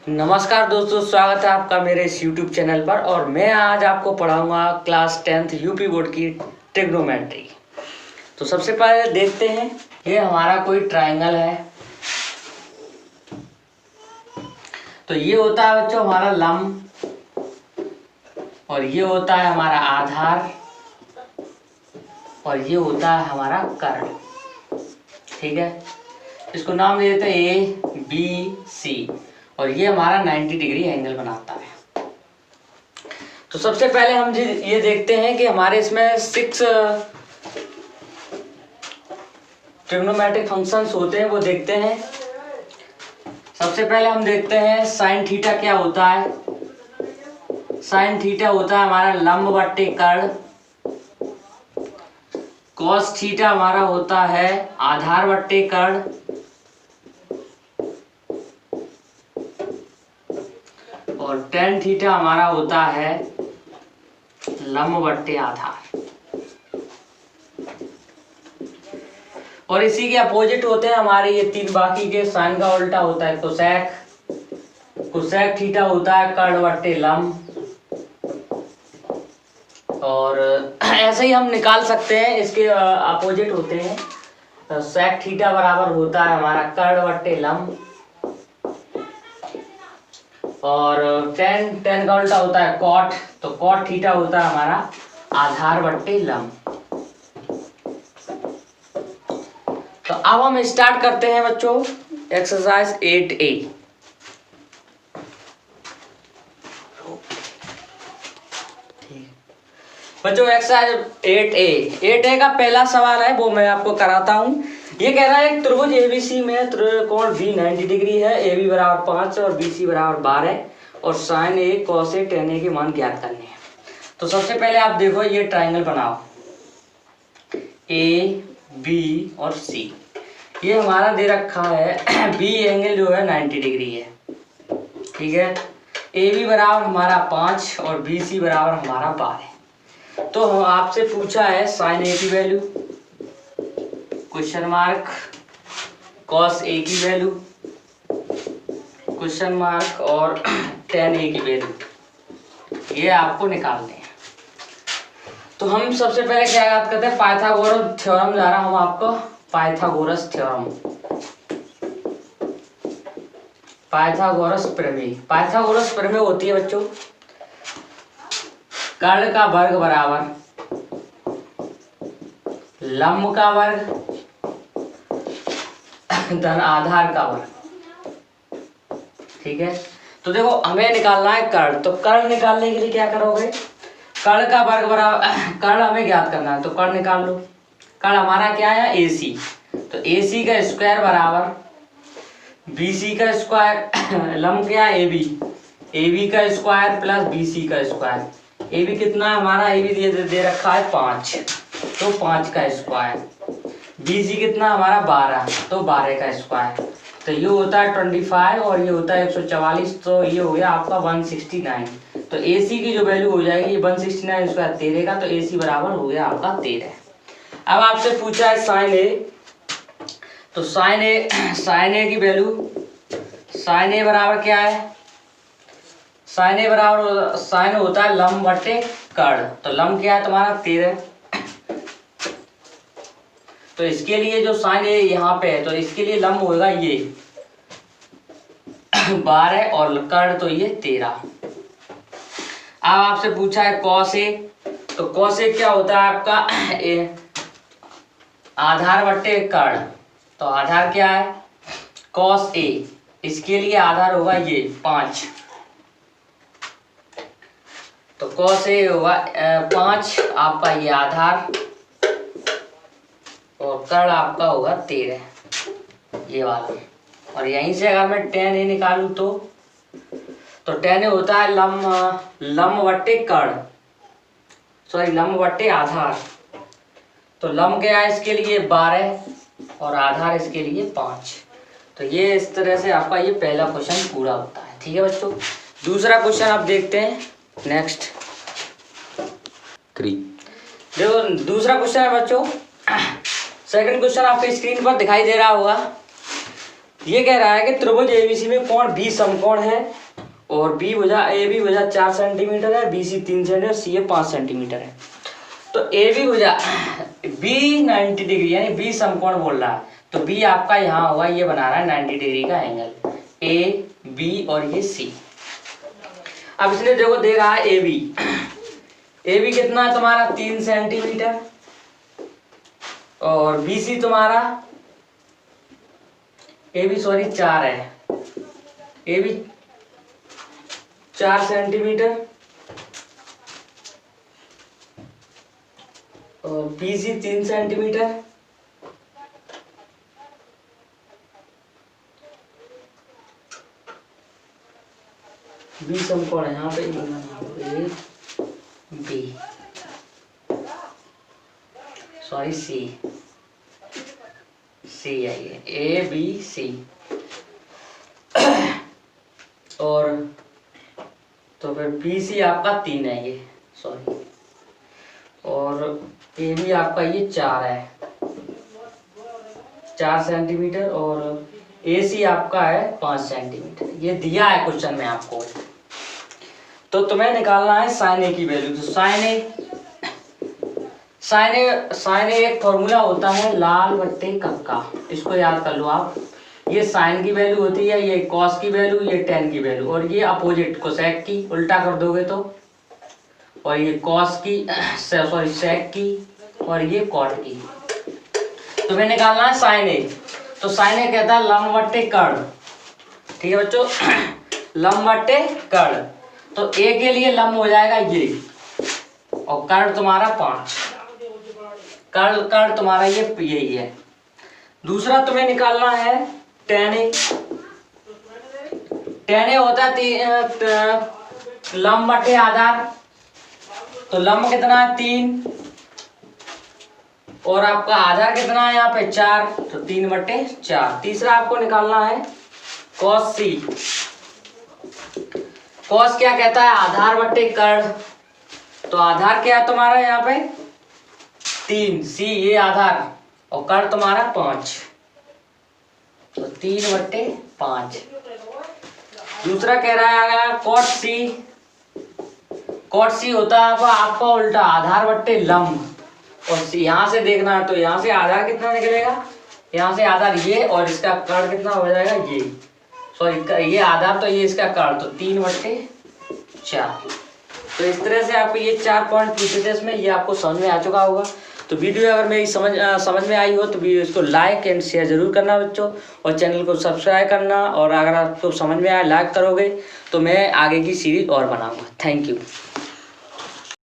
नमस्कार दोस्तों, स्वागत है आपका मेरे इस YouTube चैनल पर। और मैं आज आपको पढ़ाऊंगा क्लास 10th यूपी बोर्ड की ट्रिग्नोमेट्री। तो सबसे पहले देखते हैं, ये हमारा कोई ट्रायंगल है। तो ये होता है बच्चों हमारा लंब, और ये होता है हमारा आधार, और ये होता है हमारा कर्ण। ठीक है, इसको नाम दे देते हैं ABC, और ये हमारा 90 डिग्री एंगल बनाता है। तो सबसे पहले हम ये देखते हैं कि हमारे इसमें 6 ट्रिग्नोमेट्रिक फंक्शंस होते हैं, वो देखते हैं। सबसे पहले हम देखते हैं साइन थीटा क्या होता है। साइन थीटा होता है हमारा लंब बट्टे कर्ण। कॉस थीटा हमारा होता है आधार बट्टे कर्ण। और टेन थीटा हमारा होता है लंब बट्टे आधार। और इसी के अपोजिट होते हैं हमारे ये तीन बाकी के। साइन का उल्टा होता है कोसेक। कोसेक थीटा होता है कर्ण बट्टे लंब। और ऐसे ही हम निकाल सकते हैं, इसके अपोजिट होते हैं। तो सेक थीटा बराबर होता है हमारा कर्ण बट्टे लंब। और टेन का उल्टा होता है कॉट। तो कॉट थीटा होता है हमारा आधार बट्टे लंब। तो अब हम स्टार्ट करते हैं बच्चों एक्सरसाइज 8A। बच्चों एक्सरसाइज 8A का पहला सवाल है, वो मैं आपको कराता हूं। ये कह रहा है एक त्रिभुज ABC में त्रिकोण B 90 डिग्री है, AB बराबर 5 और BC बराबर 12 और sine A cos A tan A के मान ज्ञात करने हैं। तो सबसे पहले आप देखो, ये ट्रायंगल बनाओ A B और C। ये हमारा दे रखा है B एंगल जो है 90 डिग्री है। ठीक है, AB बराबर हमारा 5 और BC बराबर हमारा 12। तो हम आपसे पूछा है साइन A की value, question mark, cos A की वैल्यू, क्वेश्चन मार्क, और tan A की वैल्यू। ये आपको निकालने हैं। तो हम सबसे पहले क्या याद करते हैं, पाइथागोरस थ्योरम जा रहा हूं आपको। पाइथागोरस थ्योरम, पाइथागोरस प्रमेय। पाइथागोरस प्रमेय होती है बच्चों कर्ण का वर्ग बराबर लंब का वर्ग धन आधार का वर्ग। ठीक है, तो देखो हमें निकालना है कर्ण। तो कर्ण निकालने के लिए क्या करोगे, कर्ण का वर्ग बराबर, कर्ण हमें ज्ञात करना है, तो कर्ण निकाल लो। कर्ण हमारा क्या है AC। तो AC का स्क्वायर बराबर BC का स्क्वायर, लंब क्या है AB का स्क्वायर प्लस BC का स्क्वायर। AB कितना है हमारा, AB दे रखा है 5, तो 5 का स्क्वायर। BC कितना हमारा 12, तो 12 का स्क्वायर। तो ये होता है 25 और ये होता है 144। तो ये हो गया आपका 169। तो AC की जो वैल्यू हो जाएगी 169 स्क्वायर 13 का, तो AC बराबर हो गया आपका 13। अब आपसे पूछा है साइन A। तो साइन A की वैल्यू, साइन A बराबर क्या है, साइन A बराबर साइन होता है लंब बटे कर्ण। तो लंब क्या है तुम्हारा 13। तो इसके लिए जो साइन A यहाँ पे है, तो इसके लिए लंब होगा ये 12 और कर्ण तो ये 13। अब आपसे पूछा है कॉस A। तो कॉस A क्या होता है आपका आधार बट्टे कर्ण। तो आधार क्या है कॉस A, इसके लिए आधार होगा ये 5। तो कॉस A होगा 5 आपका ये आधार, और कर्ण आपका होगा 13 ये वाला। और यहीं से अगर मैं tan A निकालूं तो tan A होता है लंब बट्टे कर्ण, सॉरी लंब बट्टे आधार। तो लंब क्या है इसके लिए 12 और आधार इसके लिए 5। तो ये इस तरह से आपका ये पहला क्वेश्चन पूरा होता है। ठीक है बच्चों, दूसरा क्वेश्चन आप देखते हैं नेक्स्ट 3। देखो दूसरा क्वेश्चन है बच्चों, सेकंड क्वेश्चन आपके स्क्रीन पर दिखाई दे रहा होगा। ये कह रहा है कि त्रिभुज एबीसी में कोण बी समकोण है और बी भुजा ए बी भुजा 4 सेंटीमीटर है, बी सी 3 सेंटीमीटर, सी ए 5 सेंटीमीटर है। तो ए बी भुजा बी 90 डिग्री यानी बी समकोण बोल रहा है, तो बी आपका यहाँ होगा, ये बना रहा है 90 डिग्री का एंगल, ए बी और ये सी। अब इसने देखो दे रहा है ए बी कितना है तुम्हारा 3 सेंटीमीटर और बी सी तुम्हारा ए बी 4 है, ए बी 4 सेंटीमीटर और बी सी 3 सेंटीमीटर। बी समकोण है यहाँ पे, ए बी सी है ये, ए बी सी। और तो फिर बी सी आपका 3 है ये, सॉरी, और ए बी आपका ये 4 है, 4 सेंटीमीटर और ए सी आपका है 5 सेंटीमीटर। ये दिया है क्वेश्चन में आपको। तो तुम्हें निकालना है साइन ए की वैल्यू। तो साइन ए एक फॉर्मूला होता है लाल बट्टे कब का, इसको याद कर लो आप। ये साइन की वैल्यू होती है, ये कॉस की वैल्यू, ये टेन की वैल्यू, और ये अपोजिट कोसेक की उल्टा कर दोगे तो, और ये कॉस की सॉरी सेक की, और ये कॉट की। तुम्हें निकालना है साइन ए। तो साइन ए कहता है लंब बट्टे कर्ण, ठीक है बच्चों, लंब बट्टे कर्ण। तो ए के लिए लंब हो जाएगा ये, और कर्ण तुम्हारा 5, कर्ण तुम्हारा ये यही है। दूसरा तुम्हें निकालना है टेन ए। टेन ए होता है लंब बटे आधार। तो लंब कितना है 3 और आपका आधार कितना है यहाँ पे 4, तो 3/4। तीसरा आपको निकालना है कॉस सी। कॉस क्या कहता है आधार बटे कर्ण। तो आधार क्या है तुम्हारा यहाँ पे 3, सी ये आधार, और कर्ण तुम्हारा 5, तो 3/5। दूसरा कह रहा है अगर कॉट सी। कॉट सी होता है आपका उल्टा आधार बट्टे लंब, और यहाँ से देखना है तो यहाँ से आधार कितना निकलेगा, यहाँ से आधार ये, और इसका कर्ण कितना हो जाएगा ये, सॉरी ये आधार तो ये इसका कर्ण, तो 3/4। तो इस तरह से आपको ये 4 पॉइंट पूछे थे इसमें, ये आपको समझ में आ चुका होगा। तो वीडियो अगर मेरी समझ में आई हो तो वीडियो इसको लाइक एंड शेयर जरूर करना बच्चों, और चैनल को सब्सक्राइब करना, और अगर आपको समझ में आया लाइक करोगे तो मैं आगे की सीरीज और बनाऊंगा। Thank you.